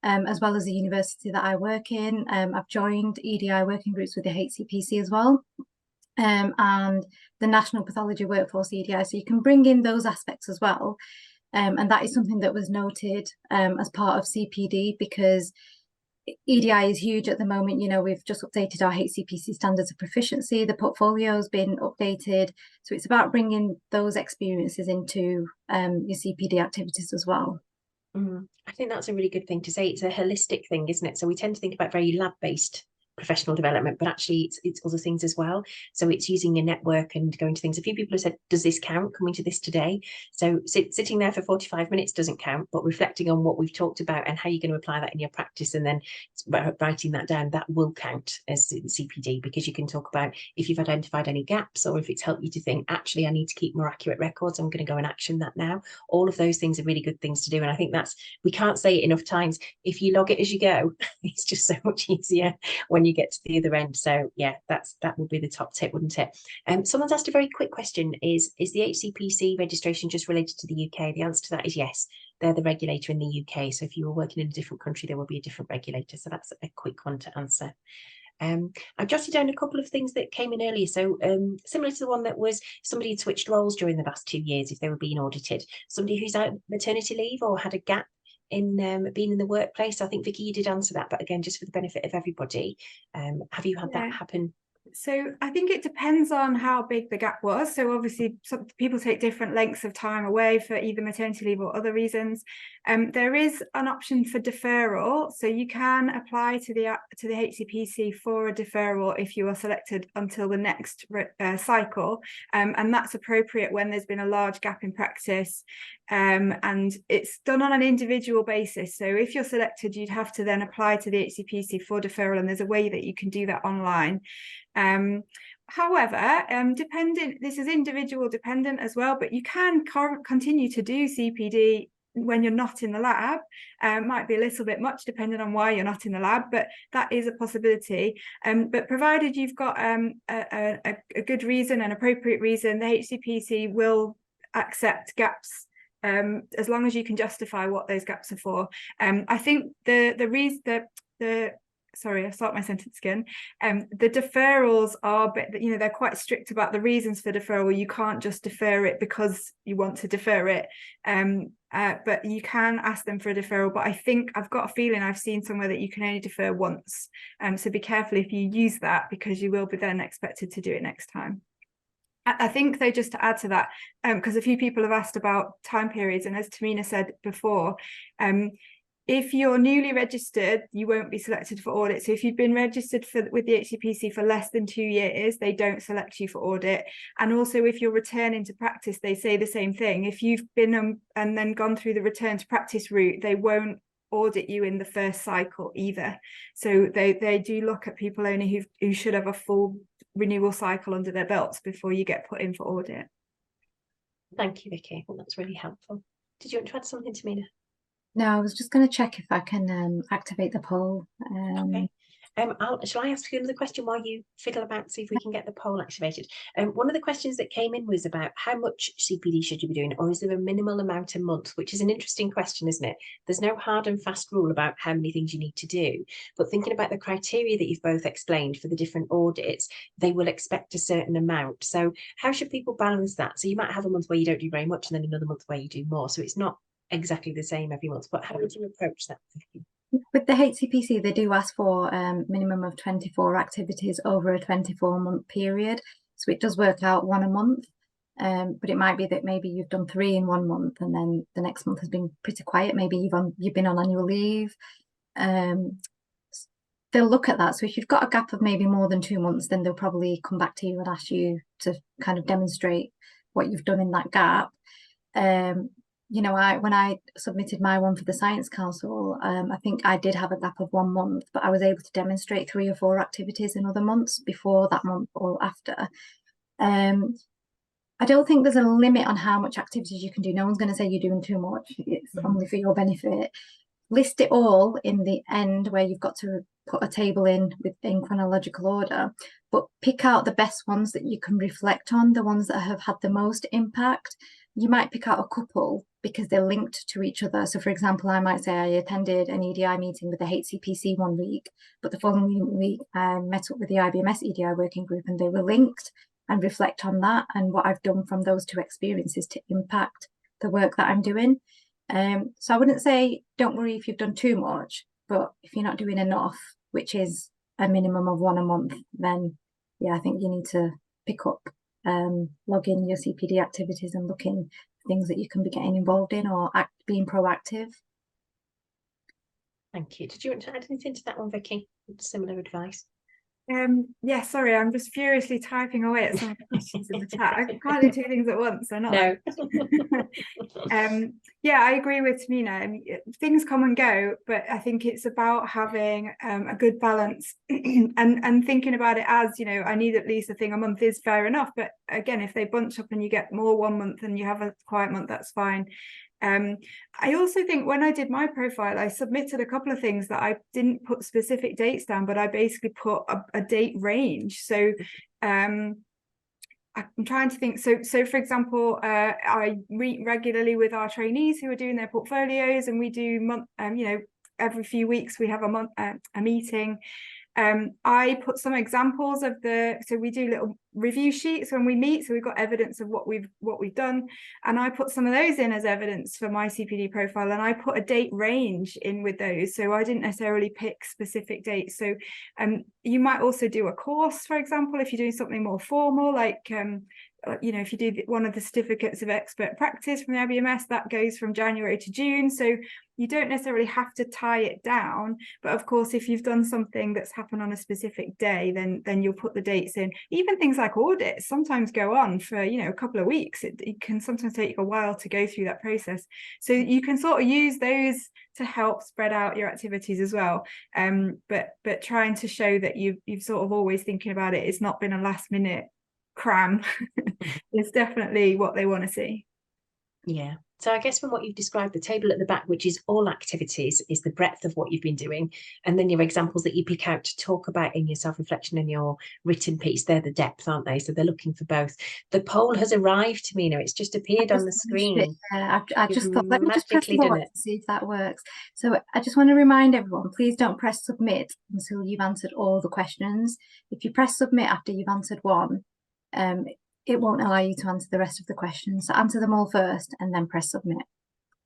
as well as the university that I work in. I've joined EDI working groups with the HCPC as well, and the National Pathology Workforce EDI, so you can bring in those aspects as well. And that is something that was noted as part of CPD, because EDI is huge at the moment. We've just updated our HCPC standards of proficiency. The portfolio's been updated. So it's about bringing those experiences into your CPD activities as well. I think that's a really good thing to say. It's a holistic thing, isn't it? So we tend to think about very lab-based professional development, but actually it's other things as well. So it's using your network and going to things. A few people have said, does this count, coming to this today? So sitting there for 45 minutes doesn't count, but reflecting on what we've talked about and how you're going to apply that in your practice, and then writing that down, that will count as CPD, because you can talk about if you've identified any gaps, or if it's helped you to think, actually, I need to keep more accurate records, I'm going to go and action that now. All of those things are really good things to do. And I think we can't say it enough times. If you log it as you go, it's just so much easier when you get to the other end. So yeah, that would be the top tip, wouldn't it? Someone's asked a very quick question: is the HCPC registration just related to the UK? The answer to that is yes. They're the regulator in the UK. So if you were working in a different country, there will be a different regulator. So that's a quick one to answer. I've jotted down a couple of things that came in earlier. So similar to the one that was somebody had switched roles during the last 2 years if they were being audited, somebody who's out maternity leave or had a gap in being in the workplace. I think Vicky, you did answer that, but again, just for the benefit of everybody, have you had that happen? So I think it depends on how big the gap was. So obviously some people take different lengths of time away for either maternity leave or other reasons. There is an option for deferral. So you can apply to the HCPC for a deferral if you are selected until the next cycle. And that's appropriate when there's been a large gap in practice. And it's done on an individual basis. So if you're selected, you'd have to then apply to the HCPC for deferral, and there's a way that you can do that online. However, this is individual dependent as well, but you can continue to do CPD when you're not in the lab. Might be a little bit much depending on why you're not in the lab, but that is a possibility. But provided you've got a good reason, an appropriate reason, the HCPC will accept gaps as long as you can justify what those gaps are for. I think sorry, I'll start my sentence again. The deferrals are, they're quite strict about the reasons for deferral. You can't just defer it because you want to defer it. But you can ask them for a deferral. But I think I've got a feeling I've seen somewhere that you can only defer once. So be careful if you use that, because you will be then expected to do it next time. I think, though, just to add to that, because a few people have asked about time periods, and as Tahmina said before, if you're newly registered, you won't be selected for audit. So if you've been registered with the HCPC for less than 2 years, they don't select you for audit. And also, if you're returning to practice, they say the same thing. If you've been and then gone through the return to practice route, they won't audit you in the first cycle either. So they do look at people only who should have a full renewal cycle under their belts before you get put in for audit. Thank you, Vicky. Well, that's really helpful. Did you want to add something, Tahmina? No, I was just going to check if I can activate the poll. Okay. Shall I ask you another question while you fiddle about, see if we can get the poll activated? One of the questions that came in was about how much CPD should you be doing, or is there a minimal amount a month, which is an interesting question, isn't it? There's no hard and fast rule about how many things you need to do, but thinking about the criteria that you've both explained for the different audits, they will expect a certain amount. So how should people balance that? So you might have a month where you don't do very much and then another month where you do more. So it's not exactly the same every month, but how would you approach that? With the HCPC, they do ask for minimum of 24 activities over a 24-month period. So it does work out 1 a month, but it might be that maybe you've done 3 in 1 month and then the next month has been pretty quiet. Maybe you've been on annual leave. They'll look at that. So if you've got a gap of maybe more than 2 months, then they'll probably come back to you and ask you to kind of demonstrate what you've done in that gap. When I submitted my one for the Science Council, I think I did have a gap of 1 month, but I was able to demonstrate 3 or 4 activities in other months before that month or after. I don't think there's a limit on how much activities you can do. No one's going to say you're doing too much. It's only for your benefit. List it all in the end where you've got to put a table in chronological order, but pick out the best ones that you can reflect on, the ones that have had the most impact. You might pick out a couple because they're linked to each other. So, for example, I might say I attended an EDI meeting with the HCPC 1 week, but the following week I met up with the IBMS EDI working group and they were linked, and reflect on that and what I've done from those 2 experiences to impact the work that I'm doing. So I wouldn't say don't worry if you've done too much, but if you're not doing enough, which is a minimum of 1 a month, then yeah, I think you need to pick up, log in your CPD activities and look in things that you can be getting involved in or being proactive. Thank you. Did you want to add anything to that one, Vicky? Similar advice? Yeah, sorry, I'm just furiously typing away at some of the questions in the chat. I can't do 2 things at once, so not. No. Yeah, I agree with Tahmina. I mean, things come and go, but I think it's about having a good balance and thinking about it as, I need at least a thing a month is fair enough. But again, if they bunch up and you get more 1 month and you have a quiet month, that's fine. I also think when I did my profile, I submitted a couple of things that I didn't put specific dates down, but I basically put a date range. So I'm trying to think. So for example, I meet regularly with our trainees who are doing their portfolios, and we do every few weeks we have a meeting. I put some examples of so we do little review sheets when we meet, so we've got evidence of what we've done, and I put some of those in as evidence for my CPD profile, and I put a date range in with those, so I didn't necessarily pick specific dates. So you might also do a course, for example, if you're doing something more formal, like if you do one of the certificates of expert practice from the IBMS, that goes from January to June. So you don't necessarily have to tie it down. But of course, if you've done something that's happened on a specific day, then you'll put the dates in. Even things like audits sometimes go on for, a couple of weeks. It can sometimes take a while to go through that process. So you can sort of use those to help spread out your activities as well. But trying to show that you've sort of always thinking about it. It's not been a last minute cram. It's definitely what they want to see. Yeah. So I guess from what you've described, the table at the back, which is all activities, is the breadth of what you've been doing. And then your examples that you pick out to talk about in your self-reflection and your written piece, they're the depth, aren't they? So they're looking for both. The poll has arrived, Tahmina. It's just appeared on the screen. I just thought, let me just press magically the done button it. to see if that works. So I just want to remind everyone, please don't press submit until you've answered all the questions. If you press submit after you've answered one, it won't allow you to answer the rest of the questions. So answer them all first and then press submit.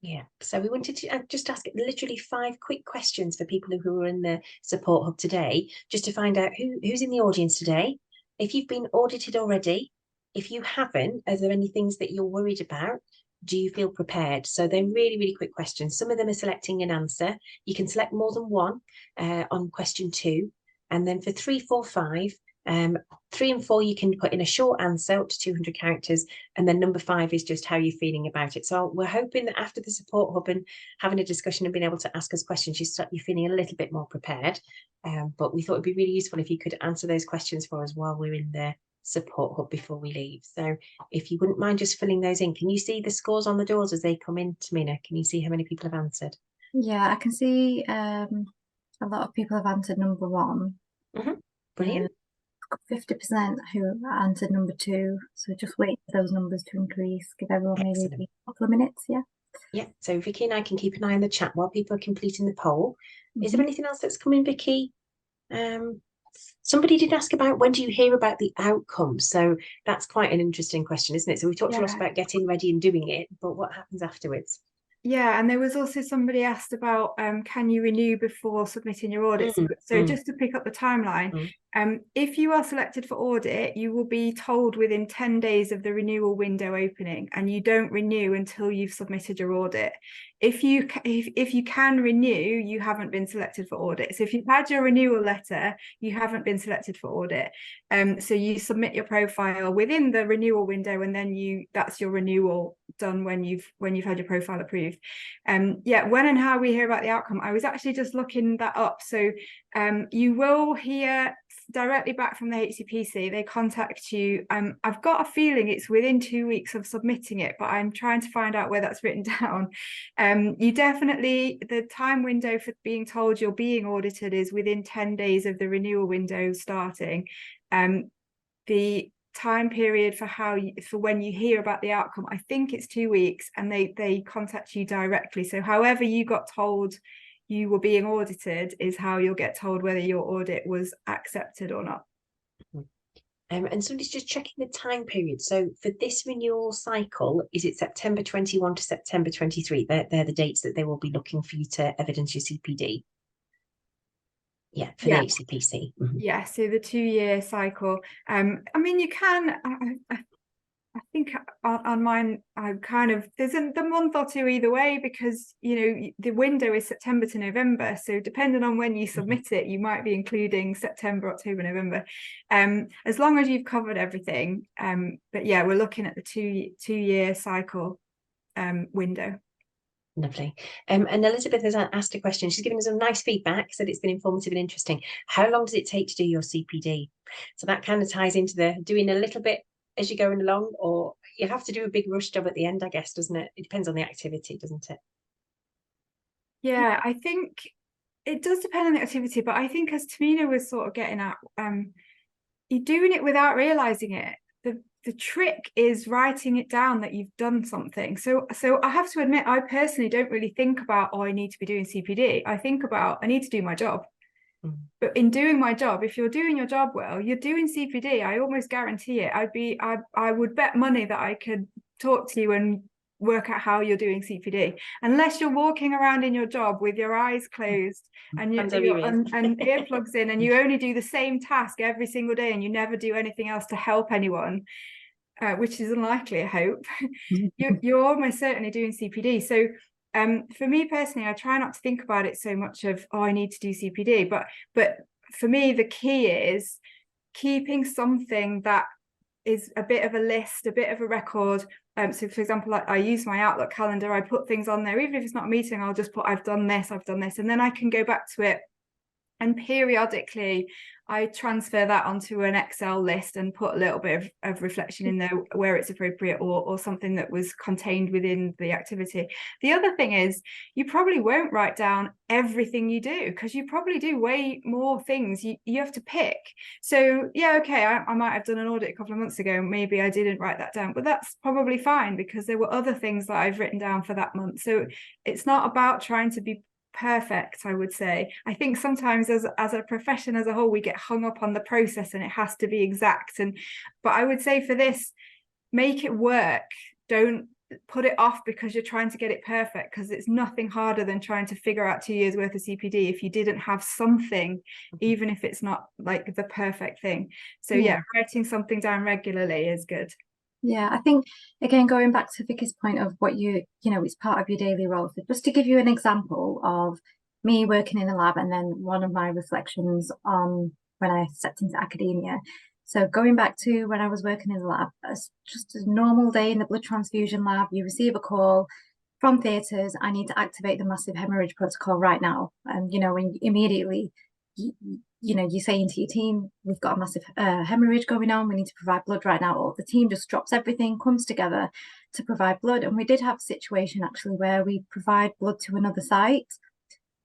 Yeah, so we wanted to just ask literally 5 quick questions for people who are in the support hub today, just to find out who's in the audience today. If you've been audited already, if you haven't, are there any things that you're worried about? Do you feel prepared? So they're really, really quick questions. Some of them are selecting an answer. You can select more than one on question 2. And then for 3, 4, 5, 3 and 4, you can put in a short answer up to 200 characters. And then number 5 is just how you're feeling about it. So we're hoping that after the support hub and having a discussion and being able to ask us questions, you're feeling a little bit more prepared. But we thought it'd be really useful if you could answer those questions for us while we're in the support hub before we leave. So if you wouldn't mind just filling those in. Can you see the scores on the doors as they come in, Tahmina? Can you see how many people have answered? Yeah, I can see a lot of people have answered number 1. Brilliant. 50% who answered number 2, so just wait for those numbers to increase. Give everyone maybe a couple of minutes. Yeah, so Vicky and I can keep an eye on the chat while people are completing the poll. Is there anything else that's coming, Vicky? Somebody did ask about when do you hear about the outcome? So that's quite an interesting question, isn't it? So we talked a lot about getting ready and doing it, but what happens afterwards? Yeah, and there was also somebody asked about can you renew before submitting your audit? So just to pick up the timeline, if you are selected for audit, you will be told within 10 days of the renewal window opening, and you don't renew until you've submitted your audit. If you can renew, you haven't been selected for audit. So if you've had your renewal letter, you haven't been selected for audit. So you submit your profile within the renewal window, and then that's your renewal done when you've had your profile approved. Yeah, when and how we hear about the outcome, I was actually just looking that up. So you will hear directly back from the HCPC. They contact you. I've got a feeling it's within 2 weeks of submitting it, but I'm trying to find out where that's written down. You definitely, the time window for being told you're being audited is within 10 days of the renewal window starting. The time period for when you hear about the outcome, I think it's 2 weeks, and they contact you directly. So however you got told you were being audited is how you'll get told whether your audit was accepted or not. And somebody's just checking the time period. So for this renewal cycle, is it September 21 to September 23? They're the dates that they will be looking for you to evidence your CPD. Yeah, for the HCPC. Yeah, so the 2-year cycle. I mean, you can, I think on mine, there's the month or two either way, because, the window is September to November. So depending on when you submit it, you might be including September, October, November, as long as you've covered everything. But yeah, we're looking at the two-year cycle window. Lovely. And Elizabeth has asked a question. She's given us some nice feedback, said it's been informative and interesting. How long does it take to do your CPD? So that kind of ties into the doing a little bit as you're going along, or you have to do a big rush job at the end, I guess, doesn't it? It depends on the activity, doesn't it? Yeah, I think it does depend on the activity, but I think, as Tahmina was sort of getting at, you're doing it without realizing it. The trick is writing it down that you've done something. So I have to admit, I personally don't really think about, I need to be doing CPD. I think about, I need to do my job. But in doing my job, if you're doing your job well, you're doing CPD. I almost guarantee it. I would bet money that I could talk to you and work out how you're doing CPD, unless you're walking around in your job with your eyes closed and and earplugs in, and you only do the same task every single day, and you never do anything else to help anyone, which is unlikely, I hope. You're almost certainly doing CPD. So for me personally, I try not to think about it so much of, oh, I need to do CPD, but for me the key is keeping something that is a bit of a list, a bit of a record. So for example, I use my Outlook calendar, I put things on there, even if it's not a meeting, I'll just put I've done this, and then I can go back to it. And periodically I transfer that onto an Excel list and put a little bit of reflection in there where it's appropriate, or something that was contained within the activity. The other thing is, you probably won't write down everything you do, because you probably do way more things. You have to pick. So yeah, okay, I might have done an audit a couple of months ago, maybe I didn't write that down, but that's probably fine, because there were other things that I've written down for that month. So it's not about trying to be perfect, I would say. I think sometimes as a profession as a whole, we get hung up on the process and it has to be exact. But I would say for this, make it work. Don't put it off because you're trying to get it perfect, because it's nothing harder than trying to figure out 2 years worth of CPD if you didn't have something, even if it's not like the perfect thing. So yeah, writing something down regularly is good. Yeah, I think, again, going back to Vicky's point of what it's part of your daily role. So just to give you an example of me working in a lab, and then one of my reflections on when I stepped into academia. So going back to when I was working in the lab, it's just a normal day in the blood transfusion lab. You receive a call from theatres, I need to activate the massive hemorrhage protocol right now. And, when immediately, you're saying to your team, we've got a massive hemorrhage going on, we need to provide blood right now. Or the team just drops everything, comes together to provide blood. And we did have a situation actually where we provide blood to another site.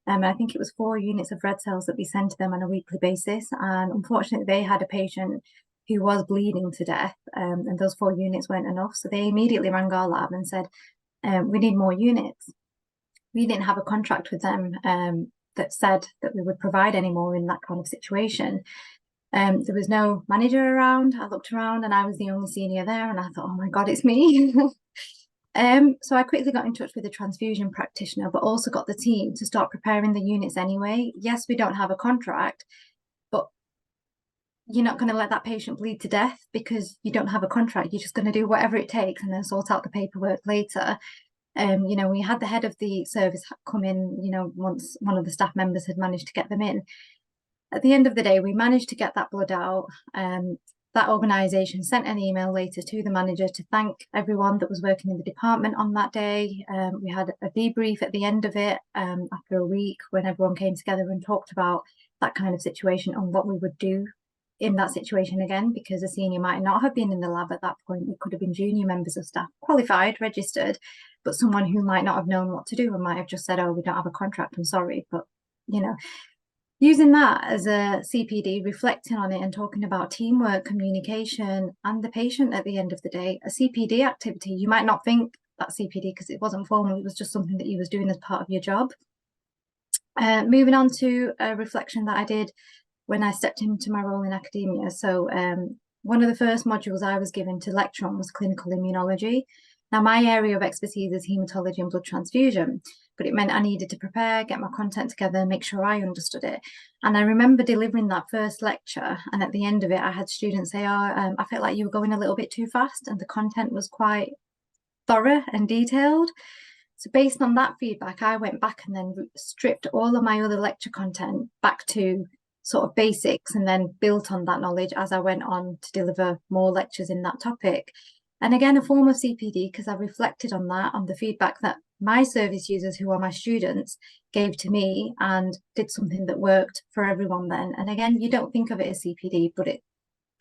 I think it was 4 units of red cells that we sent to them on a weekly basis. And unfortunately, they had a patient who was bleeding to death, and those 4 units weren't enough. So they immediately rang our lab and said, we need more units. We didn't have a contract with them that said that we would provide any more in that kind of situation. There was no manager around. I looked around and I was the only senior there, and I thought, oh my God, it's me. So I quickly got in touch with a transfusion practitioner, but also got the team to start preparing the units anyway. Yes, we don't have a contract, but you're not going to let that patient bleed to death because you don't have a contract. You're just going to do whatever it takes and then sort out the paperwork later. We had the head of the service come in, once one of the staff members had managed to get them in. At the end of the day, we managed to get that blood out. That organisation sent an email later to the manager to thank everyone that was working in the department on that day. We had a debrief at the end of it after a week, when everyone came together and talked about that kind of situation and what we would do in that situation again, because a senior might not have been in the lab at that point. It could have been junior members of staff, qualified, registered, but someone who might not have known what to do and might have just said, oh, we don't have a contract, I'm sorry. But, using that as a CPD, reflecting on it and talking about teamwork, communication, and the patient at the end of the day, a CPD activity, you might not think that CPD because it wasn't formal, it was just something that you was doing as part of your job. Moving on to a reflection that I did when I stepped into my role in academia. So one of the first modules I was given to lecture on was clinical immunology. Now, my area of expertise is haematology and blood transfusion, but it meant I needed to prepare, get my content together, and make sure I understood it. And I remember delivering that first lecture, and at the end of it, I had students say, I felt like you were going a little bit too fast, and the content was quite thorough and detailed. So based on that feedback, I went back and then stripped all of my other lecture content back to sort of basics, and then built on that knowledge as I went on to deliver more lectures in that topic. And again, a form of CPD, because I reflected on that, on the feedback that my service users, who are my students, gave to me, and did something that worked for everyone then. And again, you don't think of it as CPD, but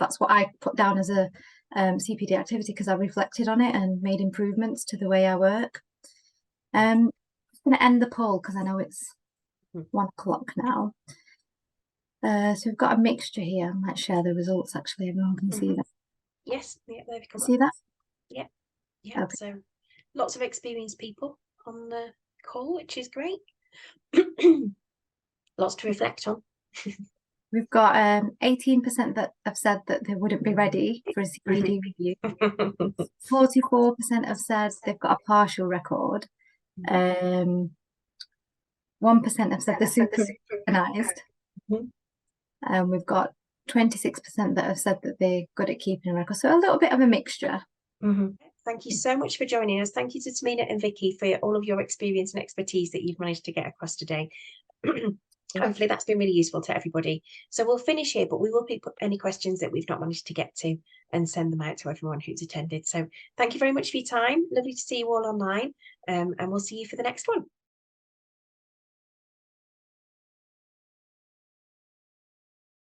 that's what I put down as a CPD activity, because I reflected on it and made improvements to the way I work. I'm going to end the poll because I know it's 1 o'clock now. So we've got a mixture here. I might share the results, actually. Everyone can see that. Yes, yeah, there we come. See that? Yeah, yeah. Okay. So lots of experienced people on the call, which is great. Lots to reflect on. We've got 18% that have said that they wouldn't be ready for a CPD review. 44% have said they've got a partial record. 1% have said they're super organised. And we've got 26% that have said that they're good at keeping a record. So a little bit of a mixture. Thank you so much for joining us. Thank you to Tahmina and Vicky for all of your experience and expertise that you've managed to get across today. Hopefully that's been really useful to everybody. So we'll finish here, but we will pick up any questions that we've not managed to get to and send them out to everyone who's attended. So thank you very much for your time. Lovely to see you all online, and we'll see you for the next one.